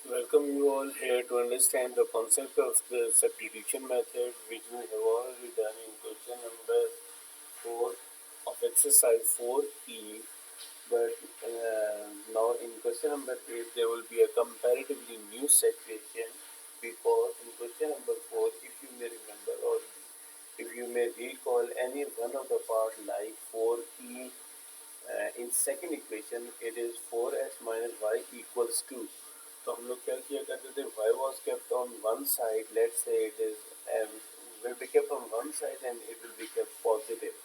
Welcome you all here to understand the concept of the substitution method, which we have already done in question number 4 of exercise 4E. But now in question number 8 there will be a comparatively new situation, because in question number 4, if you may remember or if you may recall any one of the part like 4E, in second equation it is 4x minus y equals 2. तो हम लोग क्या किया करते थे, y was kept on one side, let's say it is will be kept on one side and it will be kept positive.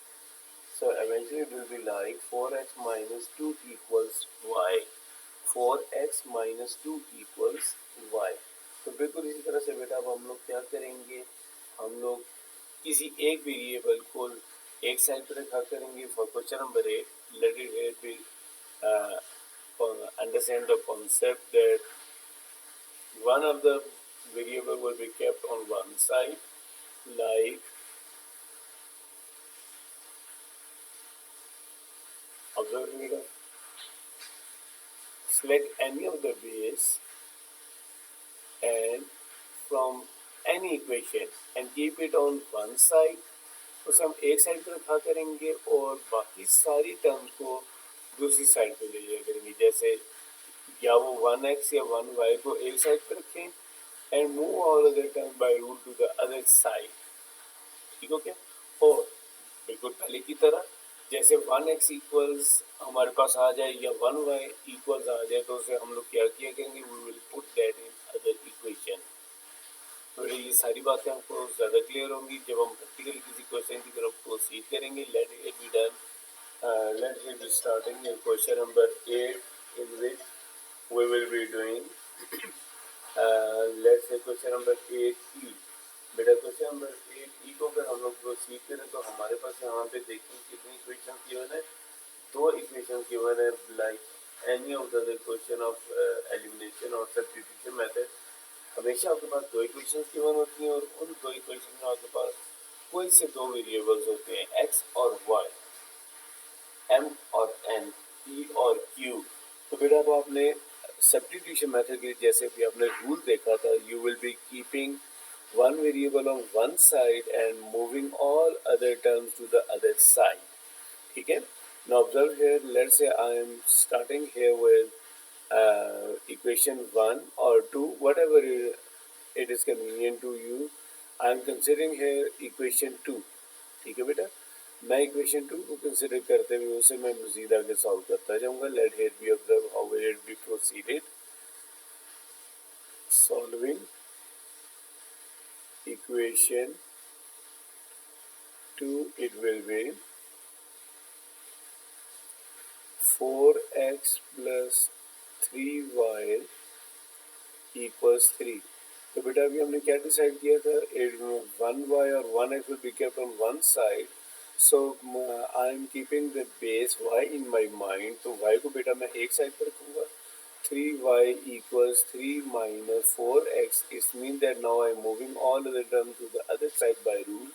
So eventually it will be like 4x minus 2 equals y. 4x minus 2 equals y. तो बिल्कुल इसी तरह से बेटा अब हम लोग क्या करेंगे, हम लोग किसी एक वेरिएबल को एक साइड पर रखा करेंगे for question number 8. Let it be understand the concept that one of the variable will be kept on one side, like observe here, select any of the base and from any equation and keep it on one side. उसे हम एक side पर रखा करेंगे और बाकी सारी terms को दूसरी साइड पे ले जाया करेंगे. जैसे या वो 1x या 1y को एक साइड पर रखें and move all other terms by rule to the other side. ठीक हो क्या? और बिल्कुल पहले की तरह जैसे 1x इक्वल्स हमारे पास आ जाए या 1y इक्वल्स आ जाए, तो उसे हम लोग क्या किया करेंगे, we will put that in other equation. तो ये सारी बातें आपको ज़्यादा क्लियर होंगी जब हम प्रैक्टिकली किसी क्वेश्चन की तरफ प्रोसीड करेंगे. Let it be done. Let's be starting in question number 8, in which we will be doing let's say question number 8E. बेटा क्वेश्चन नंबर 8E को अगर हम लोग प्रोसीड करें तो हमारे पास यहाँ पे देखिए कितनी इक्वेशन गिवन है. 2 इक्वेशन गिवन है, like any of the question of elimination और सब्स्टिट्यूशन मेथड. हमेशा आपके पास 2 इक्वेशन गिवन होती हैं और उन 2 इक्वेशन में आपके पास कोई से 2 वेरिएबल्स होते हैं, x और y, m और n, p और q. तो बेटा अब आपने सब्स्टिट्यूशन मेथड के जैसे भी आपने रूल देखा था, you will B keeping one variable on one side and moving all other terms to the other side. ठीक है. Now observe here, let's say I am starting here with equation 1 or 2, whatever it is convenient to you. I am considering here equation 2. ठीक है बेटा, मैं equation 2 को consider करते हुए उसे मैं मजीद आगे सॉल्व करता जाऊंगा. Let here be observe how will it be proceeded. Solving equation 2, it will be 4x plus 3y equals 3. तो बेटा अभी हमने क्या डिसाइड किया था, 1y और 1x will be kept on one side. So I am keeping the base y in my mind. तो y को बेटा मैं एक साइड पर रखूंगा. 3y equals 3 minus 4x. It means that now I am moving all the terms to the other side by rule.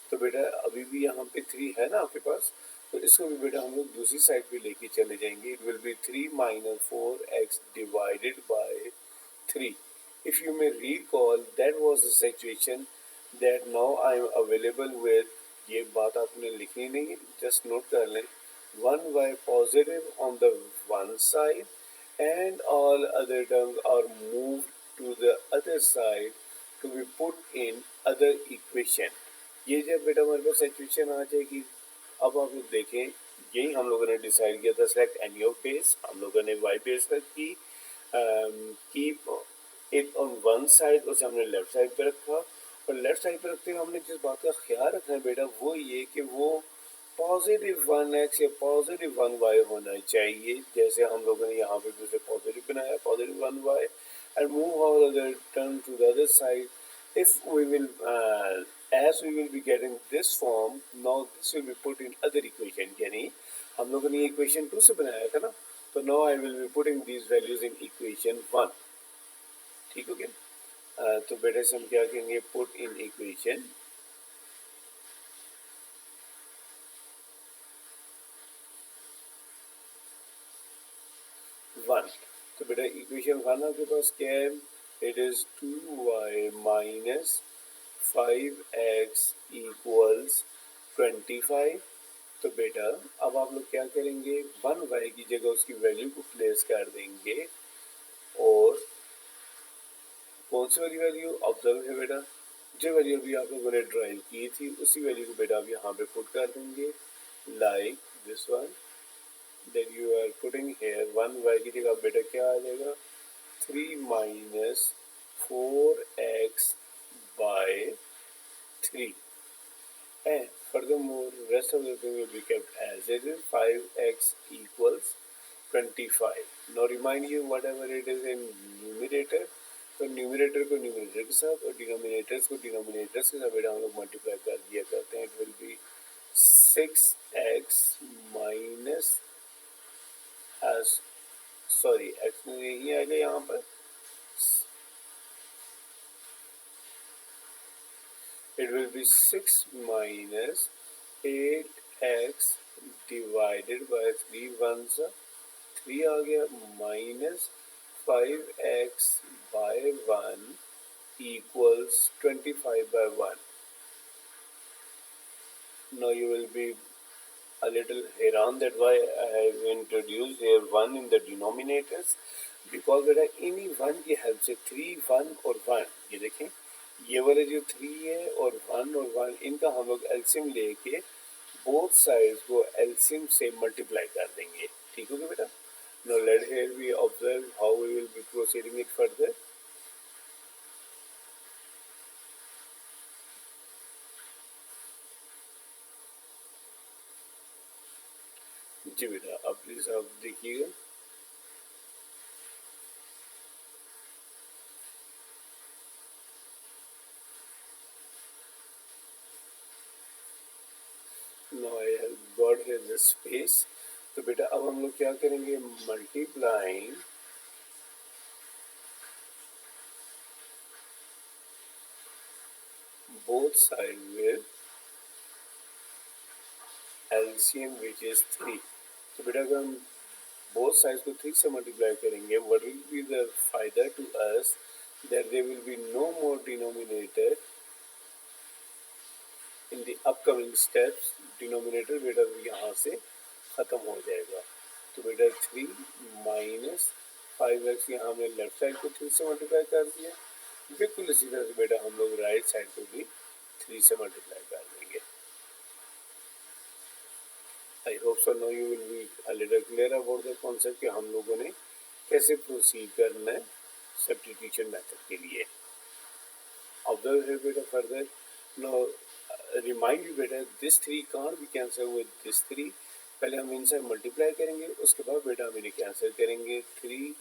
तो बेटा अभी भी यहाँ पे 3 है ना आपके पास, तो इसको भी बेटा हम लोग दूसरी साइड पे लेके चले जाएंगे. It will be 3 minus 4x divided by 3. If you may recall, that was the situation that now I am available with. ये बात आपने लिखनी नहीं है, just note कर लें. 1y positive on the one side and all other terms are moved to the other side to be put in other equation. ये जब बेटा हमारे पास इक्वेशन आ जाएगी, अब आप लोग देखें, यही हम लोगों ने डिसाइड किया था. सेलेक्ट एनी ऑफ बेस, हम लोगों ने y बेस तक की, keep it on one side, उसे हमने लेफ्ट साइड पे रखा. और लेफ्ट साइड पे रखते हुए हमने जिस बात का ख्याल रखना है बेटा वो ये कि वो पॉजिटिव 1x या पॉजिटिव 1y होना चाहिए. जैसे हम लोगों ने यहाँ पे उसे पॉजिटिव बनाया, positive 1y, and move all other terms to the other side. If we will as we will be getting this form, now this will be put in other equation. यानी हम लोगों ने equation 2 से बनाया था ना, तो now I will be putting these values in equation 1. ठीक हो गया. तो बेटा से हम क्या कहेंगे, put in equation 1. तो बेटा इक्वेशन 1 आपके पास क्या है, it is 2y minus 5x equals 25। तो बेटा अब आप लोग क्या करेंगे, 1y की जगह उसकी वैल्यू को प्लेस कर देंगे और कौन सी वाली वैल्यू ऑब्जर्व है बेटा, जो वैल्यू अभी आप लोगों ने ड्राइव की थी उसी वैल्यू को बेटा आप यहाँ पे पुट कर देंगे, like this one that you are putting here. 1y की जगह बेटा क्या आ जाएगा, 3 minus 4x by 3 and furthermore rest of the thing will be kept as it is, 5x equals 25. Now remind you whatever it is in numerator, तो numerator को numerator के साथ और डिनोमिनेटर्स को डिनोमिनेटर्स के साथ बेटा हम लोग मल्टीप्लाई कर दिया करते हैं। It will B 6x minus sorry x नहीं आएगा यहाँ पर, it will be 6 minus 8x divided by 3 ones 3 आ गया, minus 5x by 1 equals 25 by 1. Now you will be a little हैरान that why I have introduced here 1 in the denominators, because बेटा इन्हीं 1 की help से 3, 1 और 1, ये देखें ये वाले जो 3 है और 1 इनका हम लोग एलसीएम लेके बोथ साइड्स को एलसीएम से मल्टीप्लाई कर देंगे। ठीक हो गया बेटा। Now let here we observe how we will be proceeding it further. जी बेटा अब प्लीज आप देखिएगा। Now I have got here the space. तो बेटा अब हम लोग क्या करेंगे, multiplying both sides with LCM which is 3. तो बेटा अगर हम both sides को 3 से मल्टीप्लाई करेंगे, what will be the फायदा to us that there will be no more denominator in the upcoming steps. Denominator बेटा यहाँ से ख़त्म हो जाएगा। तो बेटा 3 माइनस 5x यहाँ हमने लेफ्ट साइड को 3 से मल्टीप्लाई कर दिया, बिल्कुल इसी तरह से बेटा हम लोग राइट साइड को भी 3 से मल्टीप्लाई कर देंगे। I hope so no you will be a little clear about the concept कि हम लोगों ने कैसे प्रोसीड करना है सब्स्टिट्यूशन मेथड के लिए। ऑब्जर्व है बेटा फर्दर। नो रिमाइंड यू बेटा this 3 can't be cancel with this 3। पहले हम इनसे मल्टीप्लाई करेंगे, उसके बाद बेटा हम इन्हें कैंसिल करेंगे। 3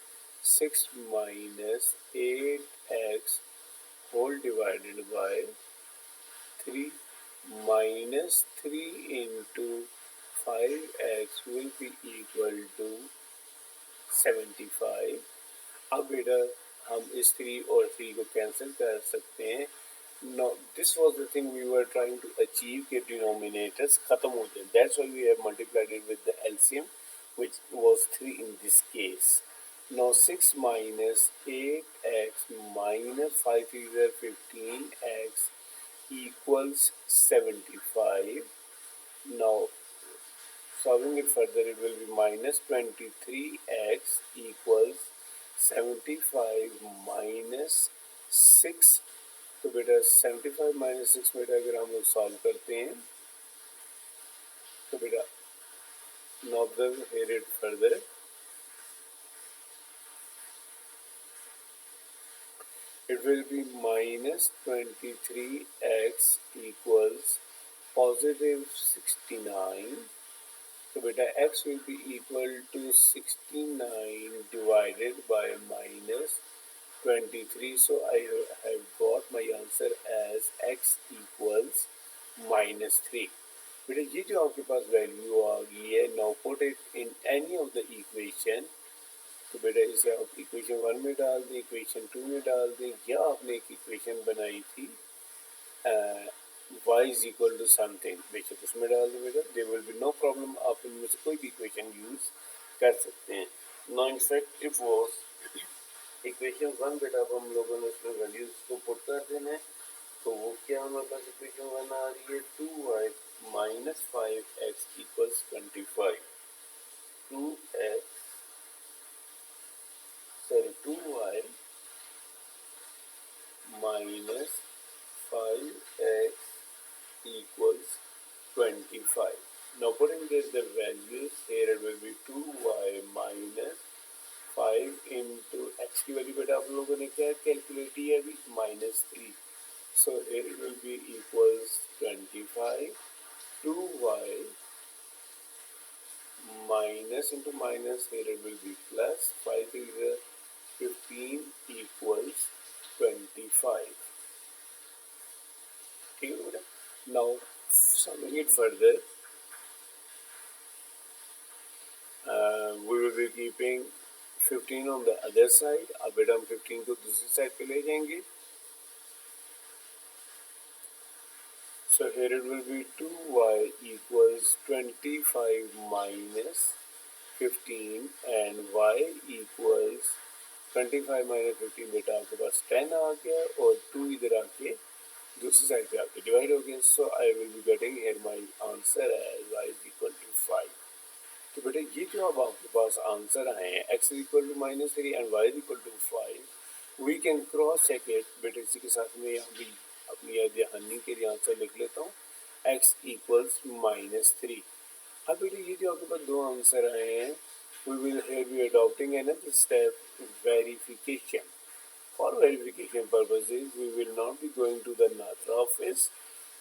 6 minus 8x whole divided by 3 minus 3 into 5x will be equal to 75. अब बेटा हम इस 3 और 3 को कैंसिल कर सकते हैं। Now this was the thing we were trying to achieve कि denominators खत्म हो जाए। That's why we have multiplied it with the LCM which was 3 in this case. Now 6 minus 8x minus 5 is 15x equals 75. Now solving it further, it will be minus 23x equals 75 minus 6. तो बेटा 75 minus 6 बेटा अगर हम लोग solve करते हैं तो बेटा now observe here it further. It will be minus 23x equals positive 69. So beta x will be equal to 69 divided by minus 23. So I have got my answer as x equals minus 3. बेटा ये जो आपके पास value आ गई है, now put it in any of the equation. तो बेटा इसे आप इक्वेशन 1 में डाल दें, इक्वेशन 2 में डाल दें, या आपने एक इक्वेशन बनाई थी y is equal to something, बेशक उसमें डाल दें बेटा, there will be no problem। आप इनमें से कोई भी इक्वेशन यूज कर सकते हैं। Now in fact it was equation 1 बेटा अब हम लोगों ने इसमें वैल्यूज को पुट कर देना है, तो वो क्या हमारे पास इक्वेशन 1 आ रही है 2y minus 5x equals 25। 2x sorry 2y minus 5x equals 25. Now putting this the values here, it will be 2y minus 5 into x की वैल्यू बेटा आप लोगों ने क्या कैलकुलेट की है अभी -3. So here it will be equals 25. 2y minus into minus, here it will be plus 5 is 15 equals 25. ठीक है बेटा. Now summing it further, we will be keeping 15 on the other side. अब बेटा हम 15 को दूसरी साइड पे ले जाएंगे. So here it will be 2y equals 25 minus 15 and y equals 25 minus 15 बेटा आपके पास 10 आ गया और 2 इधर आके दूसरी साइड पे आके डिवाइड हो गया. So I will be getting here my answer as y is equal to 5. तो बेटा ये जो अब आपके पास आंसर आए हैं x is equal to -3 and y is equal to 5, we can cross check it. बेटा इसी के साथ में यहाँ भी अपनी याद दहानी के लिए आंसर लिख लेता हूँ x equals -3. अब बेटा ये जो आपके पास दो आंसर आए हैं, we will here be adopting another step, verification. For verification purposes, we will not be going to the NATRA office.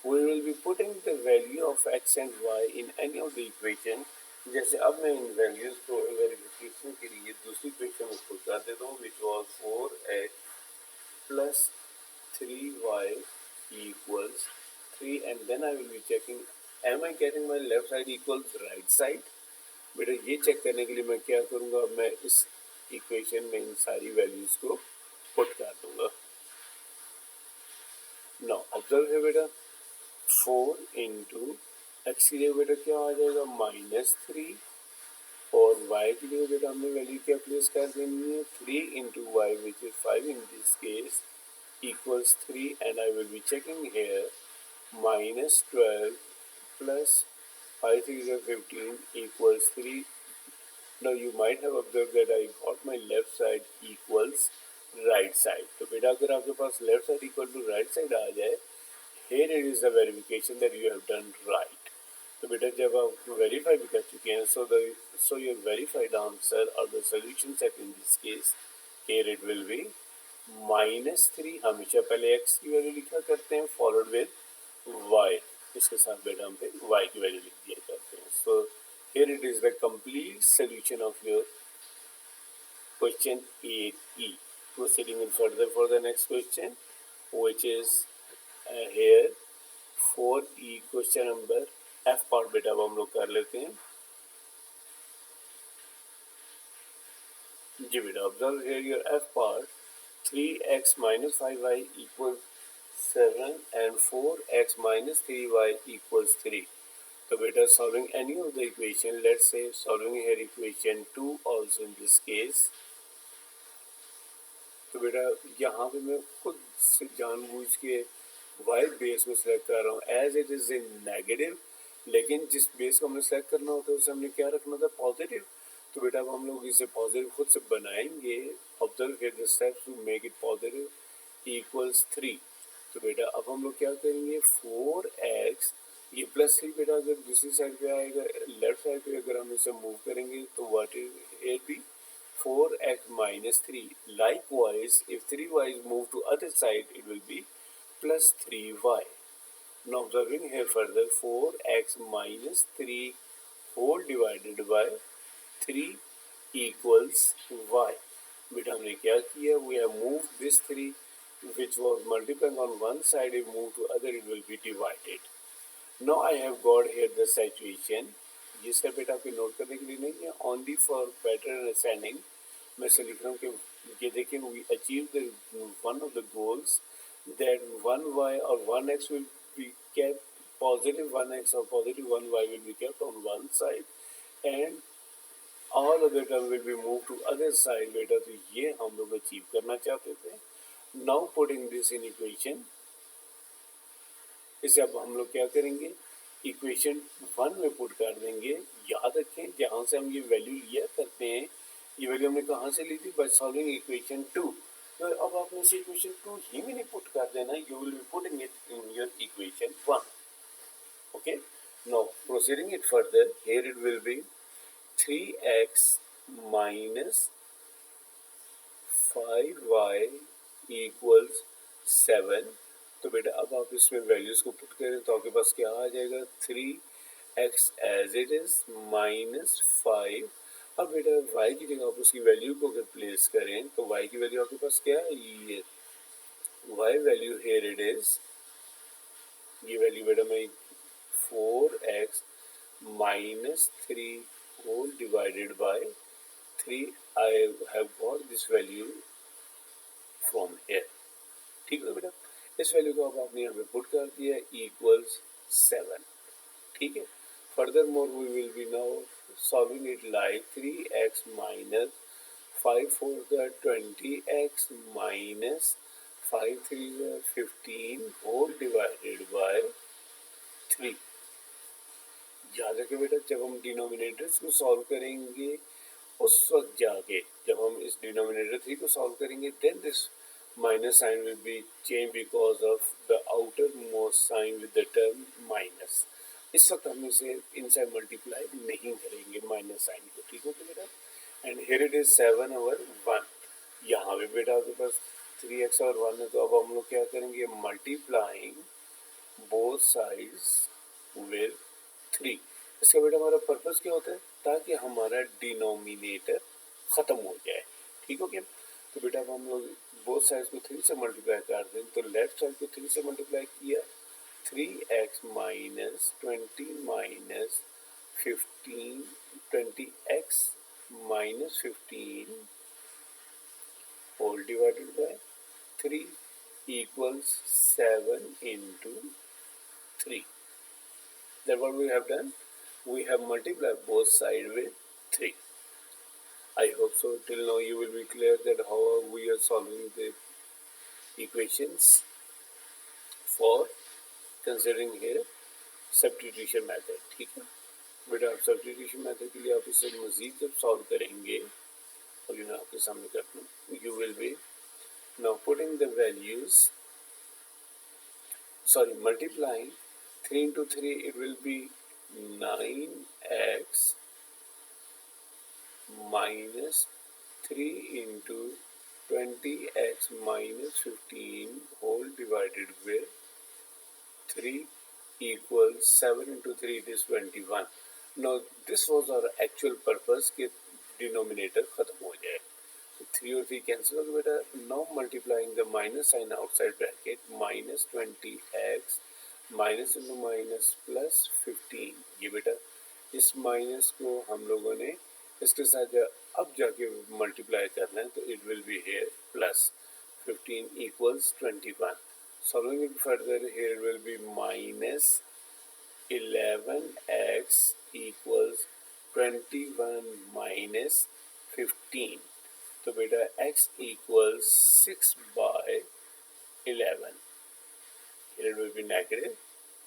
We will be putting the value of x and y in any of the equation. जैसे अब मैं इन values को verification के लिए दूसरी equation में put कर देता हूँ, which was 4x plus 3y equals 3, and then I will be checking am I getting my left side equals right side. बेटा ये चेक करने के लिए मैं क्या करूँगा, मैं इस इक्वेशन में इन सारी वैल्यूज को पुट कर दूंगा. नाउ ऑब्जर्व है बेटा 4 इंटू एक्स के लिए बेटा क्या आ जाएगा -3 और y के लिए बेटा हमने वैल्यू क्या प्लेस कर देनी है 3 into y which is 5 in this case equals 3, and I will be checking here -12 plus 5 3 is 15 equals 3. Now you might have observed that I got my left side equals right side. तो बेटा अगर आपके पास left side equal to right side आ जाए, here it is the verification that you have done right. तो बेटा जब आप verify भी कर चुके हैं, so your verified answer or the solution set in this case, here it will be -3. हमेशा पहले x की वैल्यू लिखा करते हैं फॉलोड विद y. इसके साथ बेटा हम फिर y की वैल्यू लिख दिया करते हैं. So here it is the complete solution of your question 8e. Proceeding in further for the next question, which is here 4e question number F part बेटा अब हम लोग कर लेते हैं. जी बेटा observe here your F part 3x minus 5y equals 7 and 4x minus 3y equals 3. तो बेटा solving any of the equation, let's say solving here equation 2 also in this case. तो बेटा यहाँ पे मैं खुद से जानबूझ के y बेस में सिलेक्ट कर रहा हूँ as it is in negative, लेकिन जिस बेस को हमने सेलेक्ट करना होता है उसे हमने क्या रखना था पॉजिटिव. तो बेटा अब हम लोग इसे पॉजिटिव खुद से बनाएंगे. Observe here the steps to make it positive equals 3. तो बेटा अब हम लोग क्या करेंगे 4x ये +3 बेटा अगर दूसरी साइड पे आएगा लेफ्ट साइड पे अगर हम इसे मूव करेंगे तो what is here be 4x minus 3. Likewise, if 3y is moved to other side, it will be plus 3y. Now observing here further 4x minus 3 whole divided by 3 equals y. बेटा हमने क्या किया, we have moved this 3 which was multiplying on one side, if moved to other it will be divided. Now I have got here the situation. ये सब बेटा आपके note करने के लिए नहीं है, only for better understanding मैं से लिख रहा हूँ कि ये देखिए we achieved the one of the goals that 1y or 1x will be kept, positive 1x or positive 1y will be kept on one side, and all other term will be move to other side बेटा, तो ये हम लोग achieve करना चाहते थे। Now putting this in equation, इसे अब हम लोग क्या करेंगे, इक्वेशन 1 में पुट कर देंगे। याद रखें जहाँ से हम ये वैल्यू लिया करते हैं, ये वैल्यू हमने कहाँ से ली थी, बाय सॉल्विंग इक्वेशन 2। तो अब आपने इसे इक्वेशन 2 ही में नहीं पुट कर देना, you will be putting it in your equation 1। Okay, now proceeding it further, here it will B 3x minus 5y equals 7। तो बेटा अब आप इसमें वैल्यूज को पुट करें तो आपके पास क्या आ जाएगा, 3x as it is minus 5। अब बेटा y की जगह आप उसकी वैल्यू को अगर प्लेस करें तो y की वैल्यू आपके पास क्या है, ये y value here it is, ये वैल्यू बेटा मैं 4x minus 3 whole divided by 3, I have got this value from here। ठीक है बेटा, इस वैल्यू को अब आपने यहाँ पे पुट कर दिया, इक्वल्स 7। ठीक है, furthermore we will be now solving it like 3x minus 5 4 का 20x माइनस 5 3 का 15 होल डिवाइडेड बाय 3। याद रखें बेटा, जब हम डिनोमिनेटर्स को सॉल्व करेंगे उस वक्त जाके, जब हम इस डिनोमिनेटर 3 को सॉल्व करेंगे, then this minus sign will be change because of the outermost sign with the term minus. इस वक्त हम इसे इनसाइड मल्टीप्लाई नहीं करेंगे माइनस साइन को। ठीक है बेटा, and here it is 7 over 1। यहाँ पे बेटा आपके पास 3x और 1 है, तो अब हम लोग क्या करेंगे, मल्टीप्लाइंग बोथ साइड्स विद 3। इसका बेटा हमारा पर्पस क्या होता है, ताकि हमारा डिनोमिनेटर खत्म हो जाए। ठीक हो गया, तो बेटा अब हम लोग बोथ साइड्स को 3 से मल्टीप्लाई कर दें, तो लेफ्ट साइड को 3 से मल्टीप्लाई किया, 3x minus 20 minus 15 20x minus 15 whole divided by 3 equals 7 into 3। Then what we have done? We have multiplied both sides with 3. I hope so. Till now you will be clear that how we are solving the equations for considering here substitution method। ठीक है बेटा, आप substitution method के लिए आप इसे मजीद जब solve करेंगे, और मैं आपके सामने करता हूँ, you will be now putting the values, sorry, multiplying 3 into 3, it will be 9x minus 3 into 20x minus 15 whole divided with 3 equals 7 into 3, it is 21। Now this was our actual purpose कि denominator खत्म हो जाए, 3 और 3 cancel हो गया बेटा। Now multiplying the minus sign outside bracket, minus 20x minus into minus plus 15, ये बेटा इस माइनस को हम लोगों ने इसके साथ अब जाके मल्टीप्लाई करना है, तो it will be here plus 15 equals 21। Solving it further, here will be minus 11x equals 21 minus 15। तो बेटा x equals 6 by 11, here it will be negative,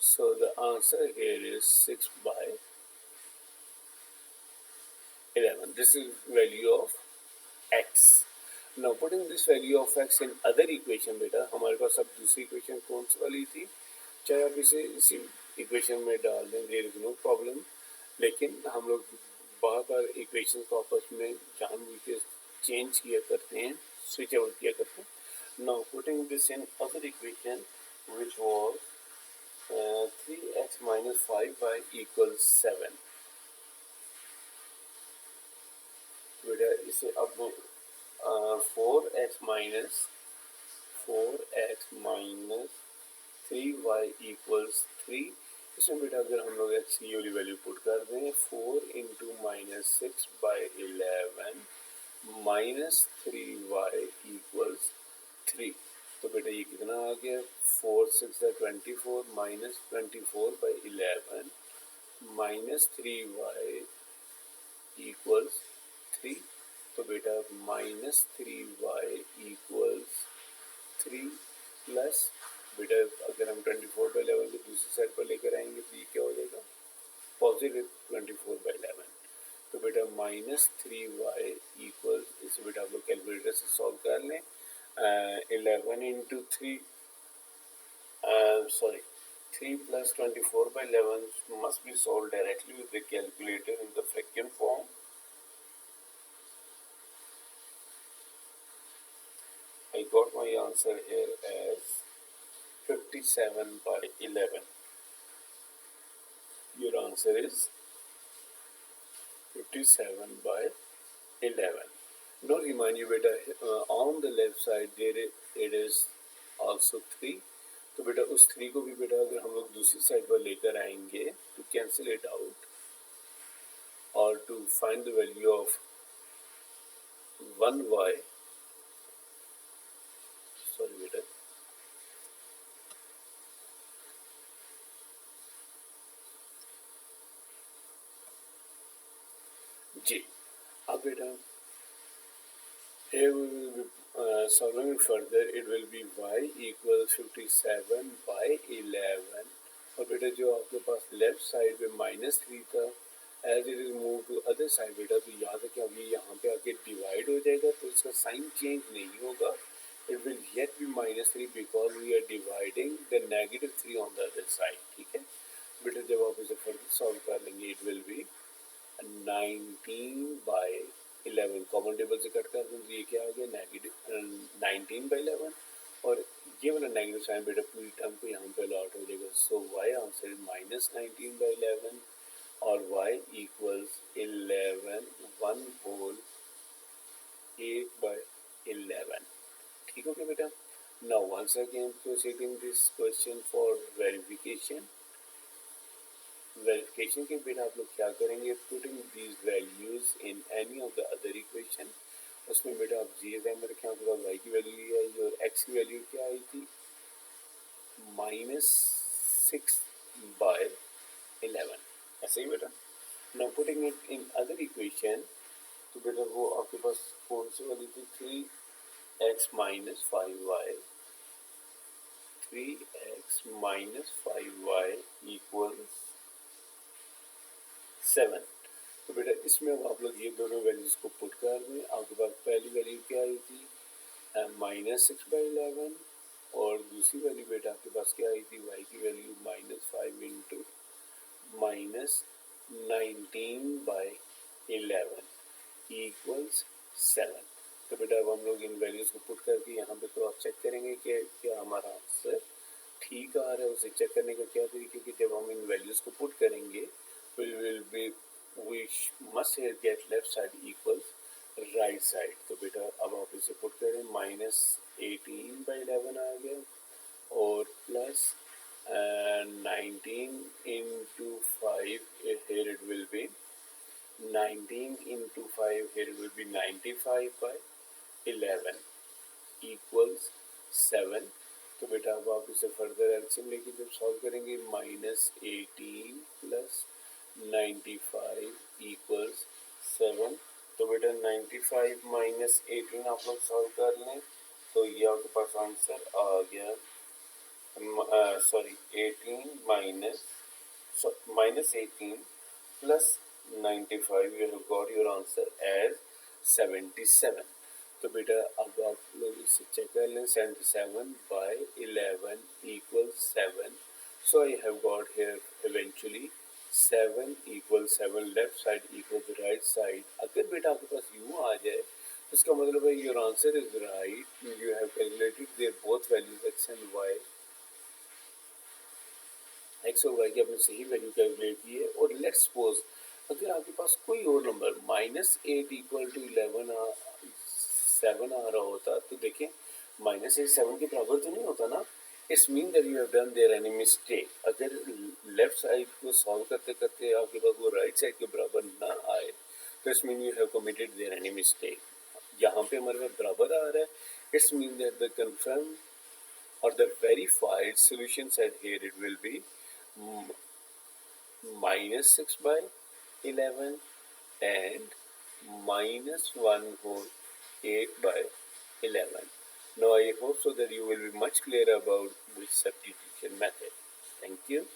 so the answer here is 6 by 11। This is value of x। Now putting this value of x in other equation, बेटा हमारे पास अब दूसरी equation कौन सी वाली थी, चाहे आप इसे इसी इक्वेशन में डाल दें, देयर इज नो प्रॉब्लम, लेकिन हम लोग बार बार इक्वेशन को आपस में जानबूझ के चेंज किया करते हैं, स्विच ओवर किया करते हैं। Now putting this in other equation which was 3x minus 5y equals 7। बेटा इसे अब मैं 4x minus 3y equals 3, इसमें बेटा अगर हम लोग x की वाली वैल्यू पुट कर दें, 4 into minus 6 by 11 minus 3y equals 3। तो बेटा ये कितना आ गया, 4 6 24 minus 24 by 11 minus 3y equals 3। तो बेटा -3y इक्वल्स 3 प्लस बेटा अगर हम 24/11 को दूसरी साइड पर लेकर आएंगे तो ये क्या हो जाएगा, पॉजिटिव 24/11। तो बेटा -3y इक्वल, इसे बेटा आप लोग कैलकुलेटर से सॉल्व कर लें। 11 into 3 sorry 3 plus 24/11 must be solved directly with the calculator in the fraction form. I got my answer here as 57/11. Your answer is 57/11. Now remind you beta, on the left side there it is also 3. तो बेटा उस 3 को भी बेटा अगर हम लोग दूसरी साइड पर लेकर आएंगे to cancel it out or to find the value of 1y, sorry बेटा, जी अब बेटा here we will be solving it further. It will be y equals 57/11 और बेटा जो आपके पास लेफ्ट साइड पे -3 था, as it is move to other side बेटा, तो याद है कि अब ये यहाँ पे आके डिवाइड हो जाएगा तो इसका साइन चेंज नहीं होगा. It will yet be -3 because we are dividing the -3 on the other side. ठीक है बेटा, जब आप इसे फर्दर सॉल्व कर लेंगे it will B 19/11. Common table से कट कर दूँ तो ये क्या आ गया, -19/11 और ये वाला नेगेटिव साइन बेटा पूरी टर्म को यहाँ पे लॉट हो जाएगा. सो वाई आंसर इज -19/11 और y equals 11 1 whole 8/11. ठीक हो गया बेटा. Now once again proceeding this question for verification. Verification के बिना आप लोग क्या करेंगे, putting these values in any of the other equation. उसमें बेटा आप जी ध्यान में रखें, आपके पास y की वैल्यू ये आई और x की वैल्यू क्या आई थी, -6/11. ऐसे ही बेटा. Now putting it in other equation, तो बेटा वो आपके पास कौन सी वाली थी, 3x - 5y, 3x - 5y equals 7. तो बेटा इसमें अब आप लोग ये दोनों वैल्यूज को पुट कर दें. आपके पास पहली वैल्यू क्या आई थी, -6/11 और दूसरी वैल्यू बेटा आपके पास क्या आई थी, y की वैल्यू -5 इंटू -19/11 इक्वल्स 7. तो बेटा अब हम लोग इन वैल्यूज को पुट करके यहाँ पे तो आप चेक करेंगे कि क्या हमारा आंसर ठीक आ रहा है. उसे चेक करने का क्या तरीके कि जब हम इन वैल्यूज को पुट करेंगे we must here get left side equals right side. तो बेटा अब आप इसे पुट करें, -18/11 आ गया और plus 19 into 5 here it will be 19 into 5 here it will be 95/11 equals 7. तो बेटा अब आप इसे फर्दर एलसीएम लेके जब सॉल्व करेंगे, -18 प्लस 95 इक्वल्स 7. तो बेटा 95 - 18 आप लोग सॉल्व कर लें तो ये आपके पास आंसर आ गया, sorry 18 -18 plus 95, you have got your answer as 77. तो बेटा अब आप लोग इसे चेक कर लें, 77/11 equals 7. So I have got here eventually 7 equals 7, left side equal to right side. अगर बेटा आपके पास यूँ आ जाए तो इसका मतलब है your answer is right. You have calculated their both values x and y. x और y की आपने सही वैल्यू कैलकुलेट की है. और लेट्स सपोज अगर आपके पास कोई और नंबर -8 इक्वल टू 7 आ रहा होता तो देखें -8 7 के बराबर तो नहीं होता ना. It's mean that you have done there any mistake. अगर लेफ्ट साइड को सॉल्व करते करते आपके पास वो राइट साइड के बराबर ना आए तो it's mean you have committed there any mistake. यहाँ पे हमारे पास बराबर आ रहा है. It's mean that the confirm और the verified solution set here it will be -6/11 and minus 1 whole 8 by 11. Now I hope so that you will be much clearer about this substitution method. Thank you.